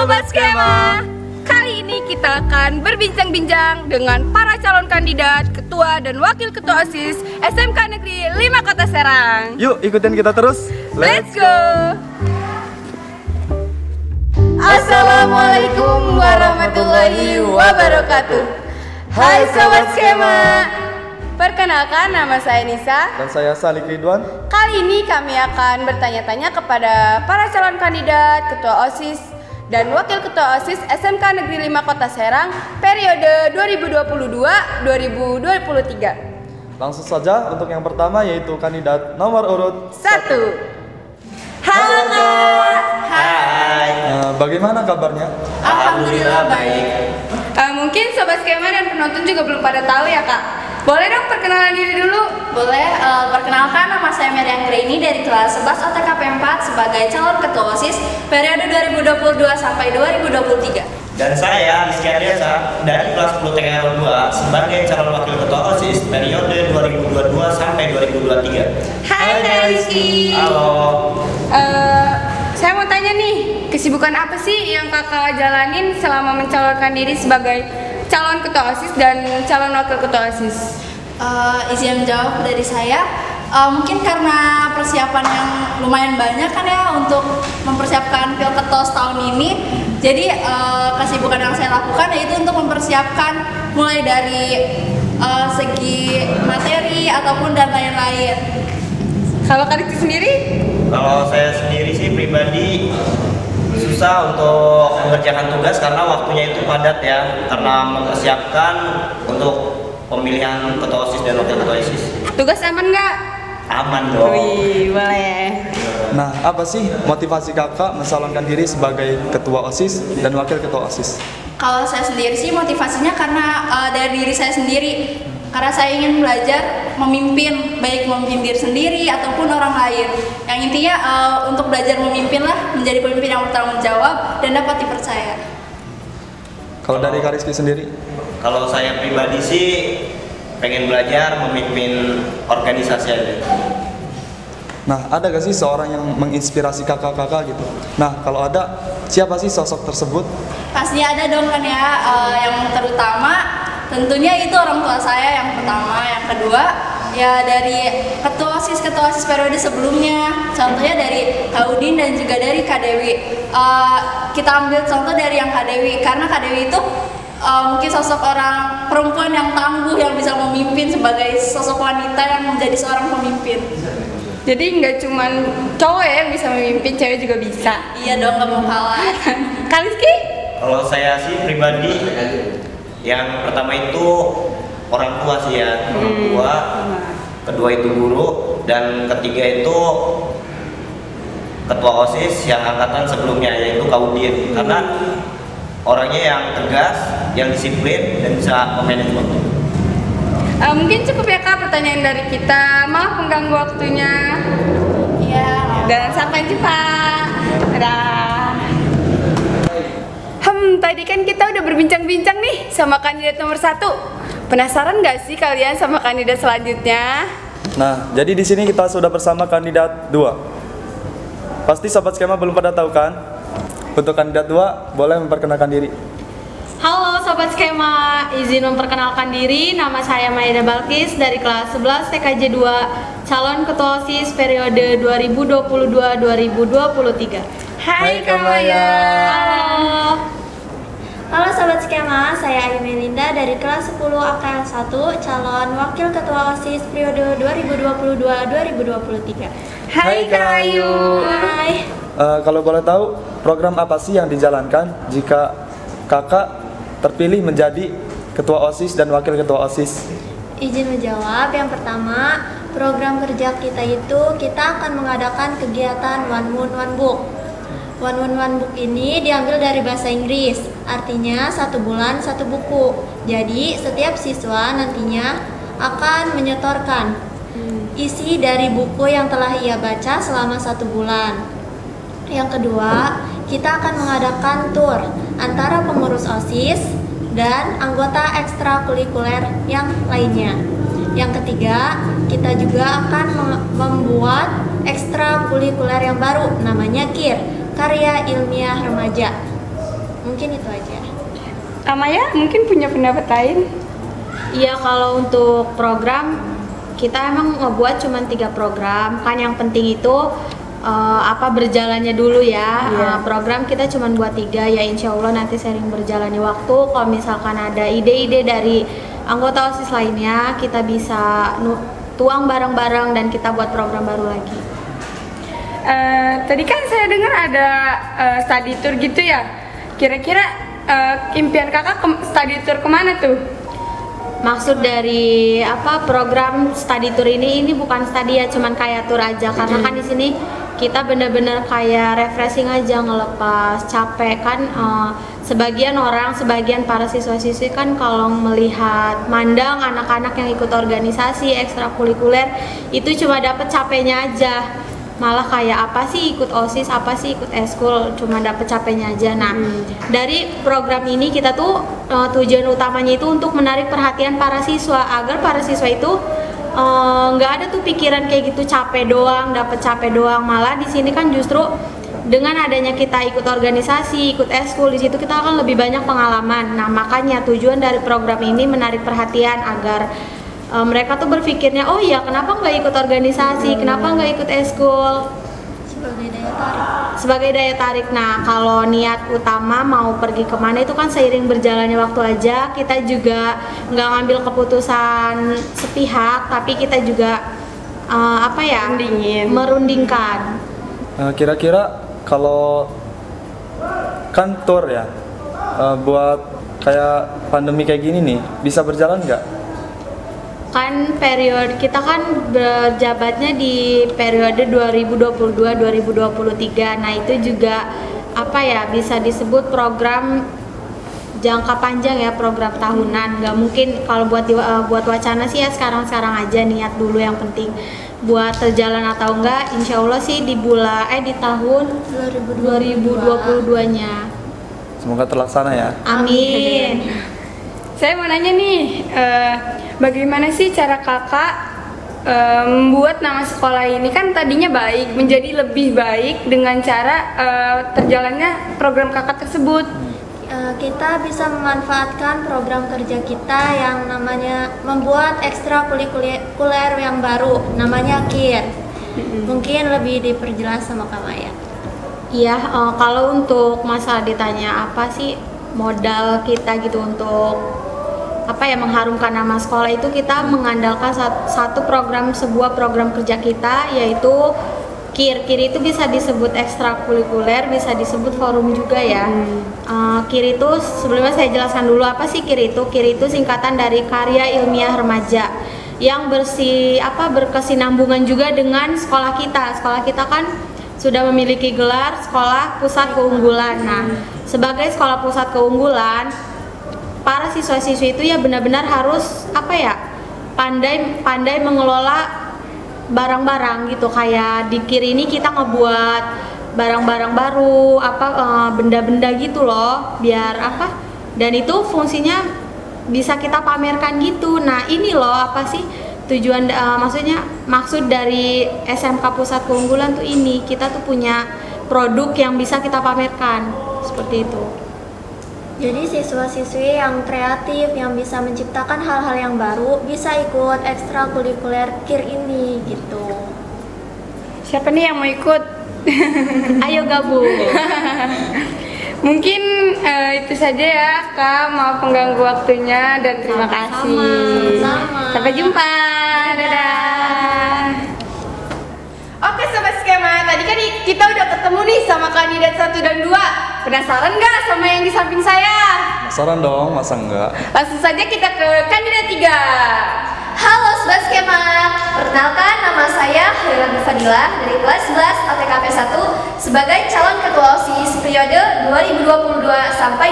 Sobat Skema. Kali ini kita akan berbincang-bincang dengan para calon kandidat Ketua dan Wakil Ketua OSIS SMK Negeri 5 Kota Serang. Yuk ikutin kita terus. Let's go! Assalamualaikum warahmatullahi wabarakatuh. Hai Sobat Skema. Perkenalkan, nama saya Nisa. Dan saya Salik Ridwan. Kali ini kami akan bertanya-tanya kepada para calon kandidat Ketua OSIS dan Wakil Ketua OSIS SMK Negeri 5 Kota Serang periode 2022-2023. Langsung saja untuk yang pertama yaitu kandidat nomor urut 1. Halo Kak. Hai. Bagaimana kabarnya? Alhamdulillah baik. Mungkin Sobat Skema dan penonton juga belum pada tahu ya Kak. Boleh dong perkenalan diri dulu? Boleh, perkenalkan nama saya Meriam Graini dari kelas 11 OTKP 4 sebagai calon ketua OSIS periode 2022 sampai 2023. Dan saya Rizky Ariasa dari kelas 10 TKL 2 sebagai calon wakil ketua OSIS periode 2022 sampai 2023. Hai Kak Rizky. Halo. Saya mau tanya nih, kesibukan apa sih yang kakak jalanin selama mencalonkan diri sebagai calon ketua OSIS dan calon wakil ketua OSIS? Izin menjawab dari saya, mungkin karena persiapan yang lumayan banyak kan ya untuk mempersiapkan Pilketos tahun ini. Jadi kesibukan yang saya lakukan yaitu untuk mempersiapkan mulai dari segi materi ataupun dan lain-lain. Kalau Kak Rizky sendiri? Kalau saya sendiri sih pribadi susah untuk mengerjakan tugas karena waktunya itu padat ya, karena mempersiapkan untuk pemilihan ketua OSIS dan wakil ketua OSIS. Tugas aman nggak? Aman dong. Wih, boleh. Nah, apa sih motivasi kakak mencalonkan diri sebagai ketua OSIS dan wakil ketua OSIS? Kalau saya sendiri sih motivasinya karena dari diri saya sendiri. Karena saya ingin belajar memimpin, baik memimpin diri sendiri ataupun orang lain. Yang intinya untuk belajar memimpin lah, menjadi pemimpin yang bertanggung jawab dan dapat dipercaya. Kalau dari Kak Rizky sendiri? Kalau saya pribadi sih pengen belajar memimpin organisasi aja. Nah, ada gak sih seorang yang menginspirasi kakak-kakak gitu? Nah, kalau ada, siapa sih sosok tersebut? Pasti ada dong kan ya, yang terutama tentunya itu orang tua saya yang pertama. Yang kedua ya dari ketua OSIS periode sebelumnya, contohnya dari Kak Udin dan juga dari Kak Dewi. Kita ambil contoh dari yang Kak Dewi karena Kak Dewi itu mungkin sosok orang perempuan yang tangguh yang bisa memimpin sebagai sosok wanita yang menjadi seorang pemimpin. Jadi nggak cuma cowok ya yang bisa memimpin, cewek juga bisa. Iya dong, nggak mau kalah. Kak Rizky? Kalau saya sih pribadi yang pertama itu orang tua sih ya, orang tua. Kedua itu guru, dan ketiga itu ketua OSIS yang angkatan sebelumnya yaitu Kak Udin. Karena orangnya yang tegas, yang disiplin dan bisa memanage waktu. Mungkin cukup ya Kak pertanyaan dari kita. Maaf mengganggu waktunya. Iya. Dan sampai jumpa. Dadah. Tadi kan kita udah berbincang-bincang nih sama kandidat nomor 1. Penasaran nggak sih kalian sama kandidat selanjutnya? Nah, jadi di sini kita sudah bersama kandidat 2. Pasti Sobat Skema belum pada tahu kan? Untuk kandidat 2, boleh memperkenalkan diri. Halo Sobat Skema, izin memperkenalkan diri, nama saya Maida Balkis dari kelas 11 TKJ 2, calon ketua OSIS periode 2022-2023. Hai Kak Maya. Halo Sobat Skema, saya Ayu Melinda dari kelas 10 AKL 1, calon wakil ketua OSIS periode 2022-2023. Hai Kak Ayu. Hai. Kalau boleh tahu, program apa sih yang dijalankan jika kakak terpilih menjadi ketua OSIS dan wakil ketua OSIS? Izin menjawab, yang pertama, program kerja kita itu kita akan mengadakan kegiatan One Moon One Book. One Moon One Book ini diambil dari bahasa Inggris, artinya 1 bulan 1 buku. Jadi setiap siswa nantinya akan menyetorkan isi dari buku yang telah ia baca selama 1 bulan. Yang kedua, kita akan mengadakan tour antara pengurus OSIS dan anggota ekstrakurikuler yang lainnya. Yang ketiga, kita juga akan membuat ekstrakurikuler yang baru, namanya KIR, Karya Ilmiah Remaja. Mungkin itu aja. Amaya mungkin punya pendapat lain? Iya, kalau untuk program kita emang ngebuat cuma 3 program. Kan yang penting itu berjalannya dulu ya. Program kita cuma buat 3 ya, insya Allah nanti sering berjalannya waktu. Kalau misalkan ada ide-ide dari anggota OSIS lainnya, kita bisa tuang bareng-bareng dan kita buat program baru lagi. Tadi kan saya dengar ada study tour gitu ya. Kira-kira impian kakak study tour kemana tuh? Maksud dari program study tour ini bukan study ya, cuman kayak tour aja. Karena kan di sini kita bener-bener kayak refreshing aja, ngelepas capek kan. Sebagian para siswa-siswi kan kalau melihat mandang anak-anak yang ikut organisasi ekstrakurikuler itu cuma dapet capeknya aja. Malah kayak apa sih ikut OSIS, apa sih ikut eskul, cuma dapet capeknya aja. Nah, dari program ini kita tuh tujuan utamanya itu untuk menarik perhatian para siswa agar para siswa itu nggak ada tuh pikiran kayak gitu capek doang, dapet capek doang. Malah di sini kan justru dengan adanya kita ikut organisasi, ikut eskul, di situ kita akan lebih banyak pengalaman. Nah, makanya tujuan dari program ini menarik perhatian agar mereka tuh berpikirnya, oh iya kenapa nggak ikut organisasi, kenapa nggak ikut eskul, sebagai daya tarik. Nah, kalau niat utama mau pergi kemana itu kan seiring berjalannya waktu aja. Kita juga nggak ngambil keputusan sepihak, tapi kita juga merundingkan. Kira-kira kalau kan tour ya, buat kayak pandemi kayak gini nih, bisa berjalan nggak? Kan periode kita kan berjabatnya di periode 2022-2023. Nah, itu juga bisa disebut program jangka panjang ya, program tahunan. Nggak mungkin kalau buat wacana sih ya sekarang aja, niat dulu yang penting. Buat terjalan atau enggak, insya Allah sih di tahun 2022-nya. Semoga terlaksana ya. Amin. Saya mau nanya nih, bagaimana sih cara kakak membuat nama sekolah ini kan tadinya baik menjadi lebih baik dengan cara terjalannya program kakak tersebut? Kita bisa memanfaatkan program kerja kita yang namanya membuat ekstrakurikuler yang baru, namanya KIR. Mungkin lebih diperjelas sama Kak Maya. Iya, kalau untuk masalah ditanya apa sih modal kita gitu untuk mengharumkan nama sekolah, itu kita mengandalkan sebuah program kerja kita, yaitu KIR. KIR itu bisa disebut ekstrakurikuler, bisa disebut forum juga ya. KIR itu sebelumnya saya jelaskan dulu apa sih KIR itu. KIR itu singkatan dari Karya Ilmiah Remaja yang berkesinambungan juga dengan sekolah kita. Sekolah kita kan sudah memiliki gelar sekolah pusat keunggulan. Nah, sebagai sekolah pusat keunggulan, para siswa-siswi itu ya benar-benar harus pandai mengelola barang-barang gitu. Kayak di KIR ini kita ngebuat barang-barang baru, benda-benda gitu loh, biar dan itu fungsinya bisa kita pamerkan gitu. Nah, ini loh tujuan, maksud dari SMK Pusat Keunggulan tuh ini, kita tuh punya produk yang bisa kita pamerkan, seperti itu. Jadi siswa-siswi yang kreatif, yang bisa menciptakan hal-hal yang baru, bisa ikut ekstrakurikuler KIR ini gitu. Siapa nih yang mau ikut? Ayo gabung. Mungkin itu saja ya Kak, maaf mengganggu waktunya dan terima kasih. Sama-sama. Sampai jumpa. Dadah. Oke Sobat Skema, tadi kan kita udah ketemu nih sama kandidat 1 dan 2. Penasaran nggak sama yang di samping saya? Penasaran dong, masa enggak? Langsung saja kita ke kandidat 3. Halo Sobat Skema, perkenalkan nama saya Hairul Fadilah dari kelas 11 ATKP 1 sebagai calon ketua OSIS periode 2022 sampai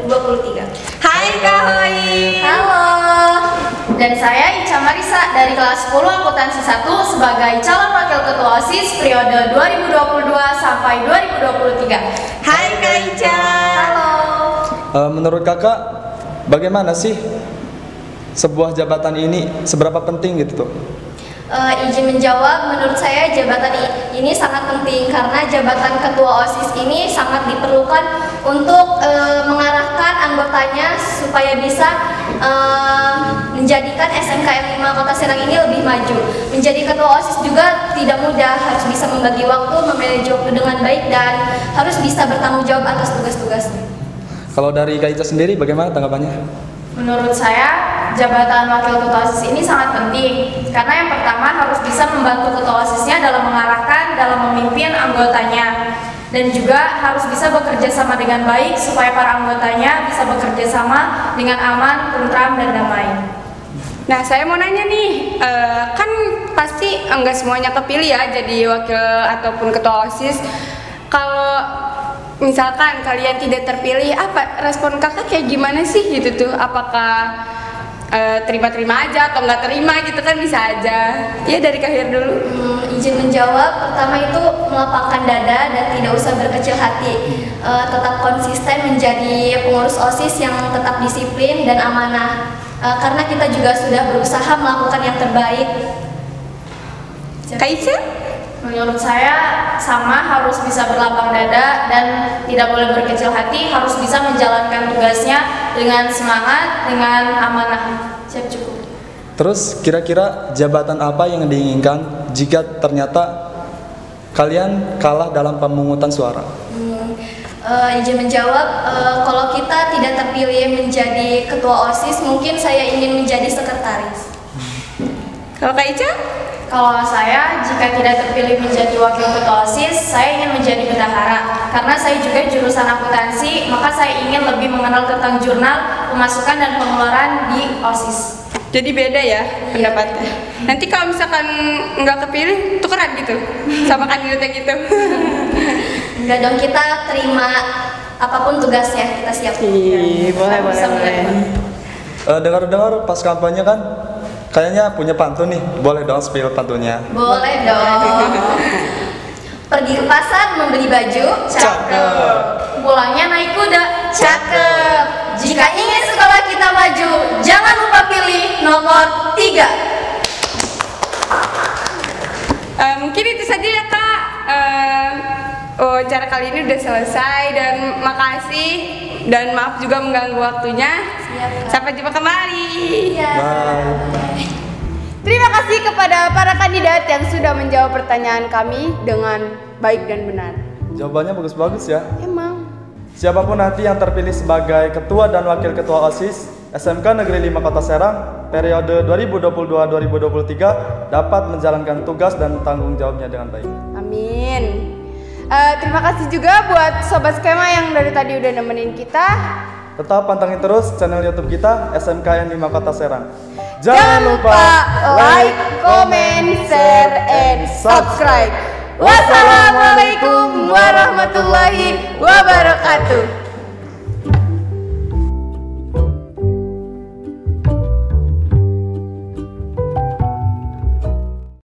2023. Hai Kak Hoi. Halo. Dan saya Ica Marisa dari kelas 10 akuntansi 1 sebagai calon wakil ketua OSIS periode 2022 sampai 2023. Hai Kak Ica. Halo. Menurut kakak, bagaimana sih sebuah jabatan ini, seberapa penting gitu tuh? Izin menjawab, menurut saya jabatan ini sangat penting karena jabatan ketua OSIS ini sangat diperlukan untuk mengarahkan anggotanya supaya bisa menjadikan SMKN 5 Kota Serang ini lebih maju. Menjadi ketua OSIS juga tidak mudah, harus bisa membagi waktu, memanage waktu dengan baik, dan harus bisa bertanggung jawab atas tugas-tugasnya. Kalau dari Kak Ica sendiri bagaimana tanggapannya? Menurut saya, jabatan wakil ketua OSIS ini sangat penting karena yang pertama harus bisa membantu ketua OSISnya dalam mengarahkan, dalam memimpin anggotanya, dan juga harus bisa bekerja sama dengan baik supaya para anggotanya bisa bekerja sama dengan aman, tentram, dan damai. Nah, saya mau nanya nih, kan pasti enggak semuanya kepilih ya jadi wakil ataupun ketua OSIS. Kalau misalkan kalian tidak terpilih, apa respon kakak kayak gimana sih gitu tuh? Apakah terima-terima aja atau nggak terima gitu kan bisa aja. Ya dari Kahir dulu. Izin menjawab, pertama itu melapangkan dada dan tidak usah berkecil hati. Tetap konsisten menjadi pengurus OSIS yang tetap disiplin dan amanah. Karena kita juga sudah berusaha melakukan yang terbaik. Kak Ica? Menurut saya sama, harus bisa berlapang dada dan tidak boleh berkecil hati, harus bisa menjalankan tugasnya dengan semangat, dengan amanah. Siap, cukup. Terus kira-kira jabatan apa yang diinginkan jika ternyata kalian kalah dalam pemungutan suara? Izin menjawab, kalau kita tidak terpilih menjadi ketua OSIS, mungkin saya ingin menjadi sekretaris. Kalau Kak Ica? Kalau saya, jika tidak terpilih menjadi wakil ketua OSIS, saya ingin menjadi bendahara. Karena saya juga jurusan akuntansi, maka saya ingin lebih mengenal tentang jurnal, pemasukan, dan pengeluaran di OSIS. Jadi beda ya pendapatnya. Nanti kalau misalkan nggak kepilih, tukeran gitu sama kandidatnya gitu. Enggak dong, kita terima apapun tugasnya, kita siap. Boleh. Dengar-dengar pas kampanye kan kayaknya punya pantun nih, boleh dong spill pantunnya? Boleh dong. Pergi ke pasar membeli baju, cakep. Pulangnya naik kuda, cakep. Jika ingin sekolah kita maju, jangan lupa pilih nomor 3. Mungkin itu saja ya Kak. Wawancara kali ini udah selesai dan makasih dan maaf juga mengganggu waktunya. Sampai jumpa kembali. Bye. Terima kasih kepada para kandidat yang sudah menjawab pertanyaan kami dengan baik dan benar. Jawabannya bagus-bagus ya. Emang. Siapapun nanti yang terpilih sebagai ketua dan wakil ketua OSIS SMK Negeri 5 Kota Serang periode 2022-2023 dapat menjalankan tugas dan tanggung jawabnya dengan baik. Amin. Terima kasih juga buat Sobat Skema yang dari tadi udah nemenin kita. Tetap pantengin terus channel YouTube kita SMKN 5 Kota Serang. Jangan lupa like, comment, share, and subscribe. Wassalamualaikum warahmatullahi wabarakatuh.